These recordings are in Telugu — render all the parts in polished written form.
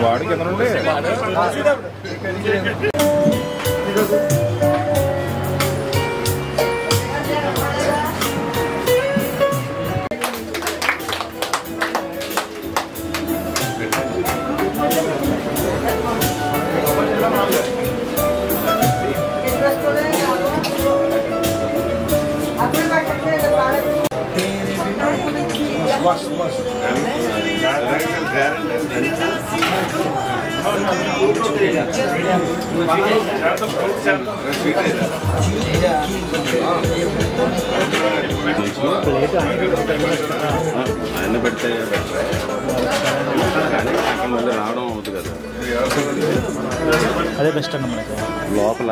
వాడికి ఎంత ఆయన పెడితే కానీ అక్కడ మళ్ళీ రావడం అవుతుంది కదా, అదే బెస్ట్ అన్న మనకి లోపల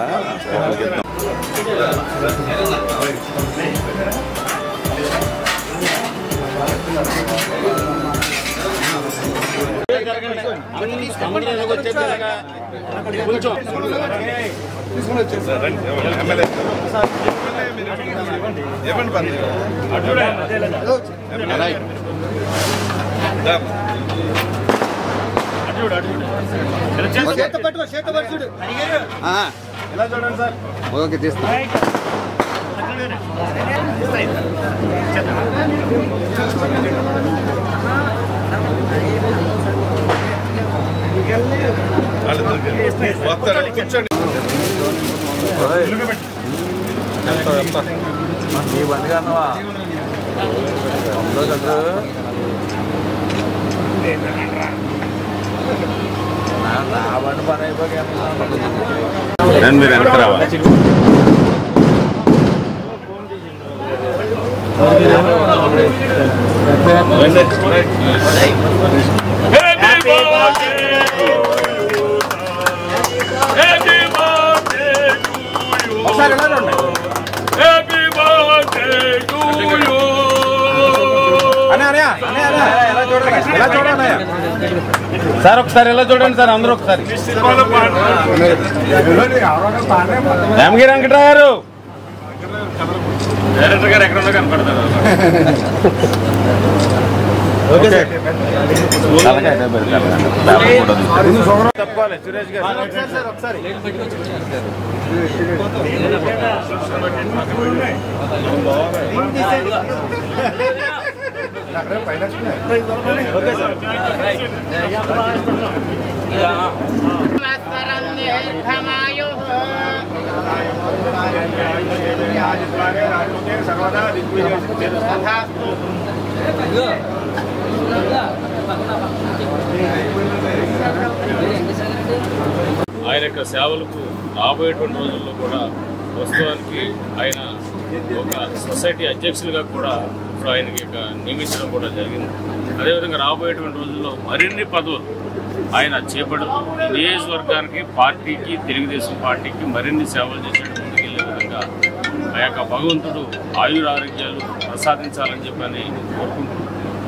ఓకే తీస్తా. మీరు వెనక రావాలి. సార్ ఒకసారి ఎలా చూడండి సార్, అందరూ ఒకసారి. రామగిరి వెంకటరావు గారు, డైరెక్టర్ గారు ఎక్కడ ఉన్నా కనపడతారు. తప్పాలి సురేష్ గారు ఒకసారి. ఆయన యొక్క సేవలకు రాబోయేటువంటి రోజుల్లో కూడా వాస్తవానికి ఆయన ఒక సొసైటీ అధ్యక్షులుగా కూడా ఇప్పుడు ఆయనకి నియమించడం కూడా జరిగింది. అదేవిధంగా రాబోయేటువంటి రోజుల్లో మరిన్ని పదవులు ఆయన చేపడుతూ నియోజకవర్గానికి, పార్టీకి, తెలుగుదేశం పార్టీకి మరిన్ని సేవలు చేసేట్టు ముందుకెళ్లే విధంగా ఆ యొక్క భగవంతుడు ఆయురారోగ్యాలు ప్రసాదించాలని చెప్పని కోరుకుంటూ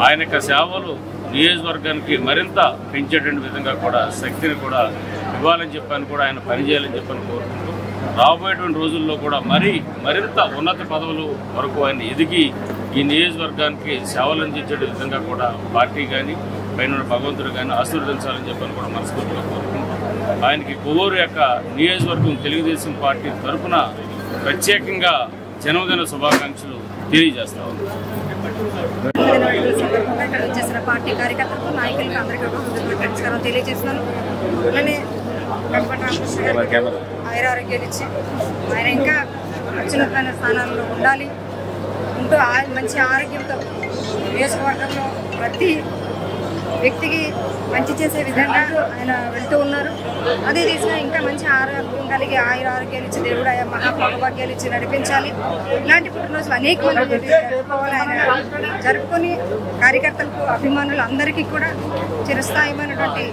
ఆయన యొక్క సేవలు నియోజకవర్గానికి మరింత పెంచేటువంటి విధంగా కూడా శక్తిని కూడా ఇవ్వాలని చెప్పని కూడా ఆయన పనిచేయాలని చెప్పని కోరుకుంటూ రాబోయేటువంటి రోజుల్లో కూడా మరింత ఉన్నత పదవులు వరకు ఆయన ఎదిగి ఈ నియోజకవర్గానికి సేవలు అందించే విధంగా కూడా పార్టీ కానీ పైన భగవంతుడు కానీ ఆశీర్వదించాలని చెప్పని కూడా మనస్ఫూర్తిగా కోరుకుంటూ ఆయనకి కొవ్వూరు యొక్క నియోజకవర్గం తెలుగుదేశం పార్టీ తరఫున ప్రత్యేకంగా జన్మదిన శుభాకాంక్షలు తెలియజేస్తా ఉన్నాం. చేసిన పార్టీ కార్యకర్తలకు, నాయకులకు అందరికీ నమస్కారం తెలియజేస్తున్నాను. అలానే గణపతి రామకృష్ణ గారు ఆయురారోగ్యాలు ఇచ్చి ఆయన ఇంకా అత్యున్నతమైన స్థానాల్లో ఉండాలి, ఉంటూ మంచి ఆరోగ్యంతో నియోజకవర్గంలో ప్రతి వ్యక్తికి మంచి చేసే విధంగా ఆయన వెళ్తూ ఉన్నారు. అదే దిశగా ఇంకా మంచి ఆరోగ్యం కలిగి ఆరోగ్యాలు ఇచ్చి దేవుడు మహాభాగ్యాలు ఇచ్చి నడిపించాలి. ఇలాంటి పుట్టినరోజులు అనేక మంది జరుపుకోవాలి. ఆయన జరుపుకొని కార్యకర్తలకు, అభిమానులు అందరికీ కూడా చిరస్థాయిమైనటువంటి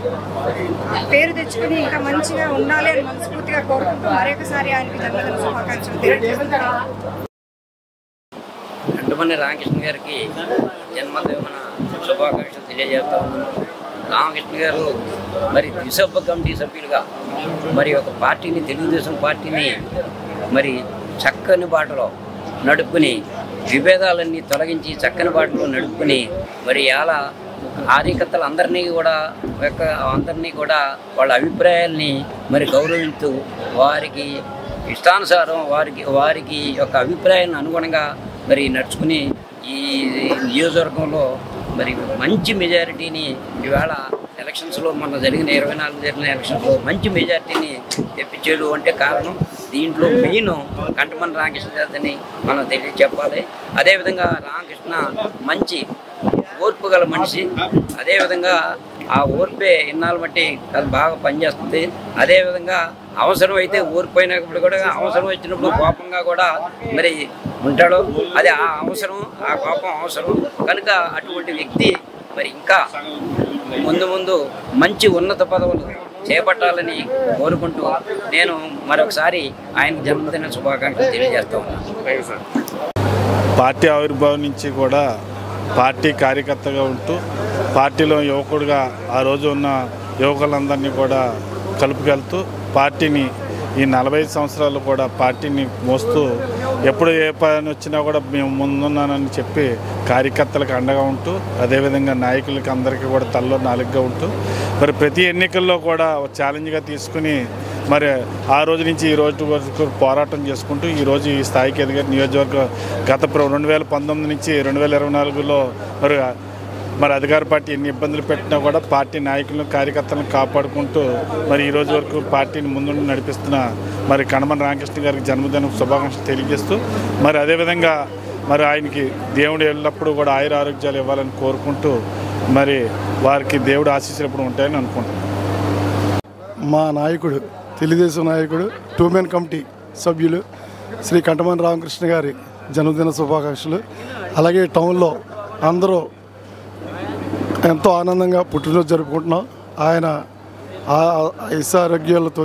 పేరు తెచ్చుకొని ఇంకా మంచిగా ఉండాలి అని మనస్ఫూర్తిగా కోరుకుంటూ మరొకసారి ఆయనకి జన్మదిన శుభాకాంక్షలు తెలియజేస్తున్నాను. గంటమణి రామకృష్ణ గారికి జన్మదిన శుభాకాంక్షలు తెలియజేస్తా ఉన్నాను. రామకృష్ణ గారు మరి దిశభ కమిటీ సభ్యులుగా మరి ఒక పార్టీని, తెలుగుదేశం పార్టీని మరి చక్కని బాటలో నడుపుకుని, విభేదాలన్నీ తొలగించి చక్కని బాటలో నడుపుకుని మరి అలా కార్యకర్తలందరినీ కూడా వాళ్ళ అభిప్రాయాల్ని మరి గౌరవిస్తూ వారికి ఇష్టానుసారం వారికి యొక్క అభిప్రాయాలను అనుగుణంగా మరి నడుచుకుని ఈ నియోజకవర్గంలో మరి మంచి మెజారిటీని ఈవేళ ఎలక్షన్స్లో మన జరిగిన 24 జరిగిన ఎలక్షన్స్లో మంచి మెజారిటీని తెప్పించేడు అంటే కారణం దీంట్లో మెయిన్ గంటమణి రామకృష్ణ గారిని మనం చెప్పాలి. అదేవిధంగా రామకృష్ణ మంచి ఓర్పు గల మనిషి. అదేవిధంగా ఆ ఓర్పే ఇన్నాళ్ళు బట్టి అది బాగా పనిచేస్తుంది. అదేవిధంగా అవసరం అయితే ఓర్పు అయినప్పుడు కూడా అవసరం వచ్చినప్పుడు కోపంగా కూడా మరి ఉంటాడు. అది ఆ అవసరం, ఆ కోపం అవసరం కనుక అటువంటి వ్యక్తి మరి ఇంకా ముందు మంచి ఉన్నత పదవులు చేపట్టాలని కోరుకుంటూ నేను మరొకసారి ఆయన జన్మదిన శుభాకాంక్షలు తెలియజేస్తా ఉన్నాను. పార్టీ ఆవిర్భావం నుంచి కూడా పార్టీ కార్యకర్తగా ఉంటూ పార్టీలో యువకుడిగా ఆ రోజు ఉన్న యువకులందరినీ కూడా కలుపుకెళ్తూ పార్టీని ఈ 45 సంవత్సరాలు కూడా పార్టీని మోస్తూ ఎప్పుడు ఏ పని వచ్చినా కూడా మేము ముందున్నానని చెప్పి కార్యకర్తలకు అండగా ఉంటూ అదేవిధంగా నాయకులకి అందరికీ కూడా తల్లో నాలుగుగా ఉంటూ మరి ప్రతి ఎన్నికల్లో కూడా ఛాలెంజ్గా తీసుకుని మరి ఆ రోజు నుంచి ఈ రోజు వరకు పోరాటం చేసుకుంటూ ఈరోజు ఈ స్థాయికి ఎదిగారు. నియోజకవర్గ గత 2019 నుంచి 2024లో మరి అధికార పార్టీ ఎన్ని ఇబ్బందులు పెట్టినా కూడా పార్టీ నాయకులను కార్యకర్తలను కాపాడుకుంటూ మరి ఈ రోజు వరకు పార్టీని ముందుండి నడిపిస్తున్న మరి కణమన రామకృష్ణ గారికి జన్మదిన శుభాకాంక్షలు తెలియజేస్తూ మరి అదేవిధంగా మరి ఆయనకి దేవుడు ఎల్లప్పుడూ కూడా ఆయుర ఆరోగ్యాలు ఇవ్వాలని కోరుకుంటూ మరి వారికి దేవుడు ఆశీస్సులు ఎప్పుడు ఉంటాయని అనుకుంటున్నాను. మా నాయకుడు తెలుగుదేశం నాయకుడు 2 మెన్ కమిటీ సభ్యులు శ్రీ కంటమన రామకృష్ణ గారి జన్మదిన శుభాకాంక్షలు. అలాగే టౌన్లో అందరూ ఎంతో ఆనందంగా పుట్టినరోజు జరుపుకుంటున్నాం. ఆయన ఆరోగ్యాలతో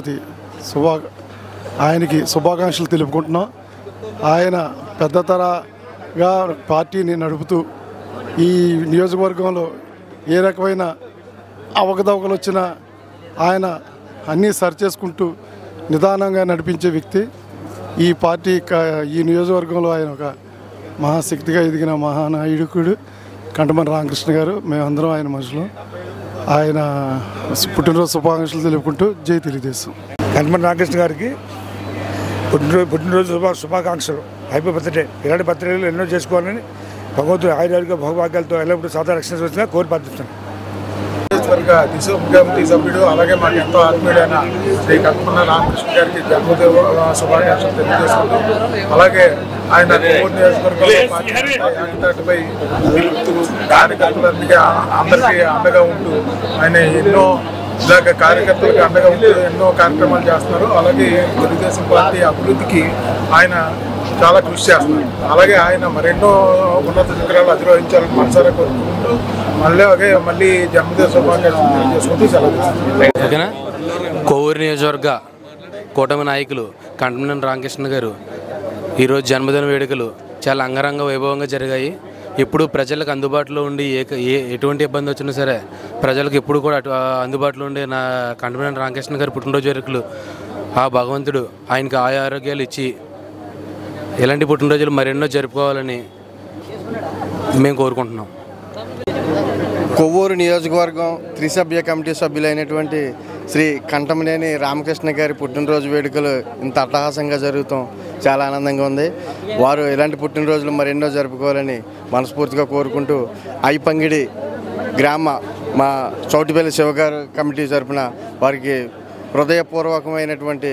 ఆయనకి శుభాకాంక్షలు తెలుపుకుంటున్నాం. ఆయన పెద్ద తరగా పార్టీని నడుపుతూ ఈ నియోజకవర్గంలో ఏ రకమైన అవకతవకలు వచ్చినా ఆయన అన్నీ సరిచేసుకుంటూ నిదానంగా నడిపించే వ్యక్తి. ఈ పార్టీ ఈ నియోజకవర్గంలో ఆయన ఒక మహాశక్తిగా ఎదిగిన మహానాయకుడు కంటమన రామకృష్ణ గారు. మేమందరం ఆయన మనుషులు. ఆయన పుట్టినరోజు శుభాకాంక్షలు తెలుపుకుంటూ జై తెలుగుదేశం. కంటమన రామకృష్ణ గారికి పుట్టినరోజు శుభాకాంక్షలు. Happy birthday. ఇలాంటి బర్త్డేలు ఎన్నో చేసుకోవాలని భగవంతుడు ఆయుర్వేదిక భౌభాగ్యాలతో ఎల్లప్పుడూ సాధారణ రక్షణ వచ్చినా కోరి ప్రార్థిస్తున్నాను. కమిటీ సభ్యుడు అలాగే మాకు ఎంతో ఆత్మీయుడైన శ్రీ కంటమన రామకృష్ణ గారికి జన్మదిన శుభాకాంక్షలు తెలియజేసుకుంటూ అలాగే ఆయన నియోజకవర్గంపై కార్యకర్తలందరికీ అండగా ఉంటూ ఆయన ఎన్నో ఇలాగ కార్యకర్తలకు అండగా ఉంటూ ఎన్నో కార్యక్రమాలు చేస్తున్నారు. అలాగే తెలుగుదేశం పార్టీ అభివృద్ధికి ఆయన చాలా కృషి చేస్తున్నారు. అలాగే ఆయన మరెన్నో ఉన్నత శిఖరాలు అధిరోహించాలని మనసారా కోరుకుంటూ మళ్ళీ జన్మదిన శుభాకాంక్షలు తెలియజేసుకుంటూ సెలవు. ఓకేనా. కొవ్వూరు నియోజకవర్గ కూటమి నాయకులు కంటమన రామకృష్ణ గారు ఈరోజు జన్మదిన వేడుకలు చాలా అంగరంగ వైభవంగా జరిగాయి. ఎప్పుడు ప్రజలకు అందుబాటులో ఉండి ఎటువంటి ఇబ్బంది వచ్చినా సరే ప్రజలకు ఎప్పుడు కూడా అందుబాటులో ఉండే నా కంటమన రామకృష్ణ గారి పుట్టినరోజు వేడుకలు ఆ భగవంతుడు ఆయనకి ఆరోగ్యాలు ఇచ్చి ఇలాంటి పుట్టినరోజులు మరెన్నో జరుపుకోవాలని మేము కోరుకుంటున్నాం. కొవ్వూరు నియోజకవర్గం త్రిసభ్య కమిటీ సభ్యులైనటువంటి శ్రీ కంటమనేని రామకృష్ణ గారి పుట్టినరోజు వేడుకలు ఇంత అట్టహాసంగా జరుగుతాం చాలా ఆనందంగా ఉంది. వారు ఇలాంటి పుట్టినరోజులు మరెన్నో జరుపుకోవాలని మనస్ఫూర్తిగా కోరుకుంటూ ఐపంగిడి గ్రామ మా చౌటిపల్లి శివగారు కమిటీ తరపున వారికి హృదయపూర్వకమైనటువంటి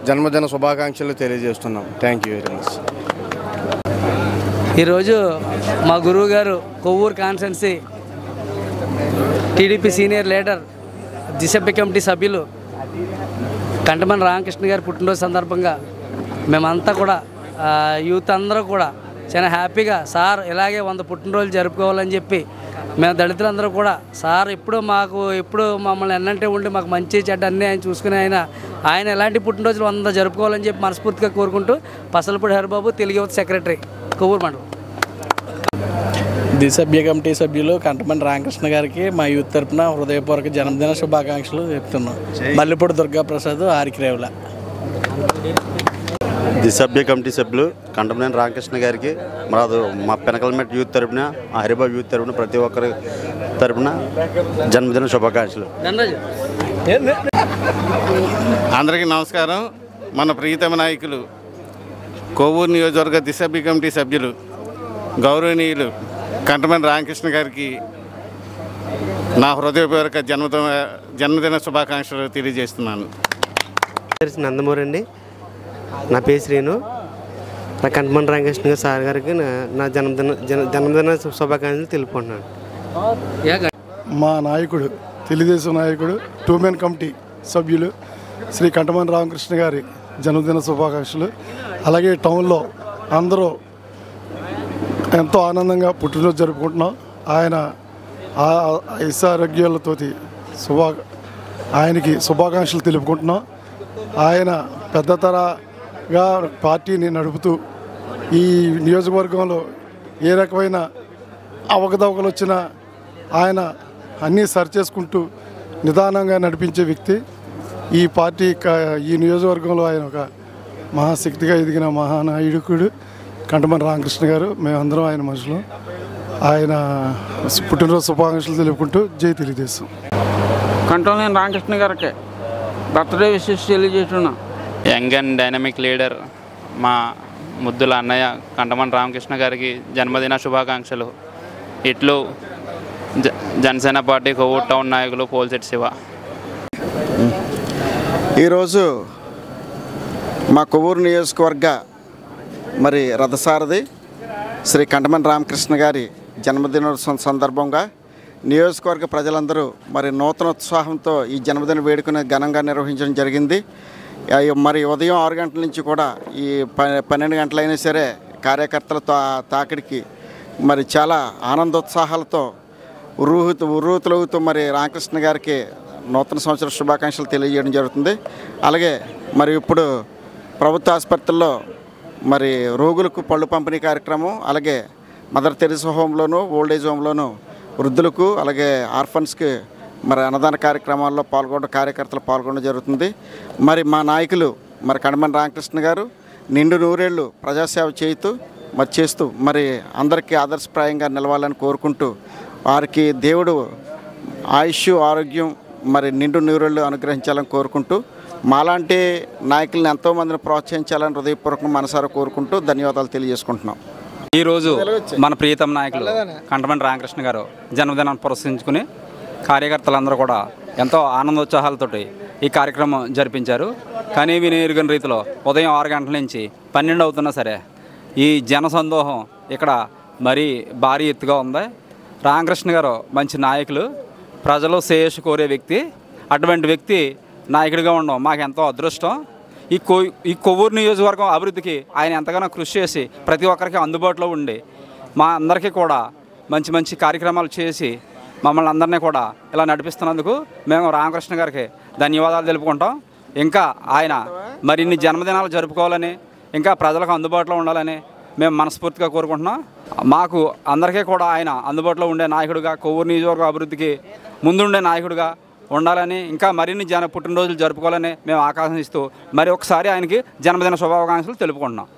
జన్మదిన శుభాకాంక్షలు తెలియజేస్తున్నాం. Thank you very much. ఈరోజు మా గురువు గారు Kovvur constituency TDP senior leader దిశభ్య కమిటీ సభ్యులు కంటమన రామకృష్ణ గారి పుట్టినరోజు సందర్భంగా మేమంతా కూడా యూత్ అందరూ కూడా చాలా హ్యాపీగా సార్ ఇలాగే 100 పుట్టినరోజులు జరుపుకోవాలని చెప్పి మేము దళితులందరూ కూడా సార్ ఎప్పుడు మమ్మల్ని ఎన్నంటే ఉండి మాకు మంచి చెడ్డ అన్నీ ఆయన చూసుకుని ఆయన ఎలాంటి పుట్టినరోజులు 100 జరుపుకోవాలని చెప్పి మనస్ఫూర్తిగా కోరుకుంటూ పసలపూడి హరిబాబు తెలుగు యువత సెక్రటరీ కొవ్వూరు మండలం. దిశభ్య కమిటీ సభ్యులు కంటమన రామకృష్ణ గారికి మా యూత్ తరపున హృదయపూర్వక జన్మదిన శుభాకాంక్షలు చెప్తున్నాం. మల్లెపూడి దుర్గాప్రసాద్ ఆరికిరేవుల. దిశభ్య కమిటీ సభ్యులు కంటమనేని రామకృష్ణ గారికి మా పెనకల్మెట్ యూత్ తరపున హరిబాబు యూత్ తరపున ప్రతి ఒక్కరి తరపున జన్మదిన శుభాకాంక్షలు. అందరికీ నమస్కారం. మన ప్రియతమ నాయకులు కొవ్వూరు నియోజకవర్గ దిశభ్య కమిటీ సభ్యులు గౌరవనీయులు కంటమనేని రామకృష్ణ గారికి నా హృదయపూర్వక జన్మదిన శుభాకాంక్షలు తెలియజేస్తున్నాను. నందమూరి అండి. నా పేరు శ్రీను. నా కంటమన రామకృష్ణ గారు సార్ గారికి నా జన్మదిన శుభాకాంక్షలు తెలుపుకుంటున్నాను. మా నాయకుడు తెలుగుదేశం నాయకుడు టూమెన్ కమిటీ సభ్యులు శ్రీ కంటమనేని రామకృష్ణ గారి జన్మదిన శుభాకాంక్షలు. అలాగే టౌన్లో అందరూ ఎంతో ఆనందంగా పుట్టినరోజు జరుపుకుంటున్నాం. ఆయన ఐశ్వర్యాలతోటి ఆయనకి శుభాకాంక్షలు తెలుపుకుంటున్నాం. ఆయన పెద్ద తరగా పార్టీని నడుపుతూ ఈ నియోజకవర్గంలో ఏ రకమైన అవకతవకలు వచ్చినా ఆయన అన్నీ సరిచేసుకుంటూ నిదానంగా నడిపించే వ్యక్తి. ఈ పార్టీ ఈ నియోజకవర్గంలో ఆయన ఒక మహాశక్తిగా ఎదిగిన మహానాయకుడు కంటమనేని రామకృష్ణ గారు. మేమందరం ఆయన మనుషులు. ఆయన పుట్టినరోజు శుభాకాంక్షలు తెలుపుకుంటూ జై తెలుగుదేశం. కంటమనేని రామకృష్ణ గారికి బర్త్డే విషెస్ తెలియజేస్తున్నా. యంగ్ అండ్ డైనమిక్ లీడర్ మా ముద్దుల అన్నయ్య కంటమనేని రామకృష్ణ గారికి జన్మదిన శుభాకాంక్షలు. ఇట్లు జనసేన పార్టీ కొవ్వూరు టౌన్ నాయకులు పోల్శెట్టి శివ. ఈరోజు మా కొవ్వూరు నియోజకవర్గ మరి రథసారథి శ్రీ కంటమనేని రామకృష్ణ గారి జన్మదినోత్సవం సందర్భంగా నియోజకవర్గ ప్రజలందరూ మరి నూతన ఉత్సాహంతో ఈ జన్మదిన వేడుకను ఘనంగా నిర్వహించడం జరిగింది. మరి ఉదయం 6 గంటల నుంచి కూడా ఈ 12 గంటలైనా సరే కార్యకర్తల తాకిడికి మరి చాలా ఆనందోత్సాహాలతో ఉర్రూతులవుతూ మరి రామకృష్ణ గారికి నూతన సంవత్సర శుభాకాంక్షలు తెలియజేయడం జరుగుతుంది. అలాగే మరి ఇప్పుడు ప్రభుత్వ ఆసుపత్రుల్లో మరి రోగులకు పళ్ళు పంపిణీ కార్యక్రమం, అలాగే మదర్ తెరిసా హోమ్లోను ఓల్డేజ్ హోమ్లోను వృద్ధులకు అలాగే ఆర్ఫన్స్కి మరి అన్నదాన కార్యక్రమాల్లో కార్యకర్తలు పాల్గొనడం జరుగుతుంది. మరి మా నాయకులు మరి కంటమనేని రామకృష్ణ గారు నిండు నూరేళ్లు ప్రజాసేవ చేస్తూ మరి అందరికీ ఆదర్శప్రాయంగా నిలవాలని కోరుకుంటూ వారికి దేవుడు ఆయుష్ ఆరోగ్యం మరి నిండు నూరేళ్లు అనుగ్రహించాలని కోరుకుంటూ మాలాంటి నాయకులను ఎంతోమందిని ప్రోత్సహించాలని హృదయపూర్వకంగా మనసారా కోరుకుంటూ ధన్యవాదాలు తెలియజేసుకుంటున్నాం. ఈరోజు మన ప్రియతమ నాయకులు కంటమనేని రామకృష్ణ గారు జన్మదినాన్ని పురస్కరించుకుని కార్యకర్తలందరూ కూడా ఎంతో ఆనందోత్సాహాలతోటి ఈ కార్యక్రమం జరిపించారు. కానీ వినియోగని రీతిలో ఉదయం 6 గంటల నుంచి 12 అవుతున్నా సరే ఈ జనసందోహం ఇక్కడ మరీ భారీ ఎత్తుగా ఉంది. రామకృష్ణ గారు మంచి నాయకులు, ప్రజలు శ్రేయస్సు కోరే వ్యక్తి. అటువంటి వ్యక్తి నాయకుడిగా ఉండడం మాకు ఎంతో అదృష్టం. ఈ కొవ్వూరు నియోజకవర్గం అభివృద్ధికి ఆయన ఎంతగానో కృషి చేసి ప్రతి ఒక్కరికి అందుబాటులో ఉండి మా అందరికీ కూడా మంచి మంచి కార్యక్రమాలు చేసి మమ్మల్ని అందరినీ కూడా ఇలా నడిపిస్తున్నందుకు మేము రామకృష్ణ గారికి ధన్యవాదాలు తెలుపుకుంటాం. ఇంకా ఆయన మరిన్ని జన్మదినాలు జరుపుకోవాలని, ఇంకా ప్రజలకు అందుబాటులో ఉండాలని మేము మనస్ఫూర్తిగా కోరుకుంటున్నాం. మాకు అందరికీ కూడా ఆయన అందుబాటులో ఉండే నాయకుడిగా, కొవ్వూరు నియోజకవర్గ అభివృద్ధికి ముందుండే నాయకుడిగా ఉండాలని, ఇంకా మరిన్ని పుట్టినరోజులు జరుపుకోవాలని మేము ఆకాంక్షిస్తూ మరి ఒకసారి ఆయనకి జన్మదిన శుభాకాంక్షలు తెలుపుకుంటున్నాం.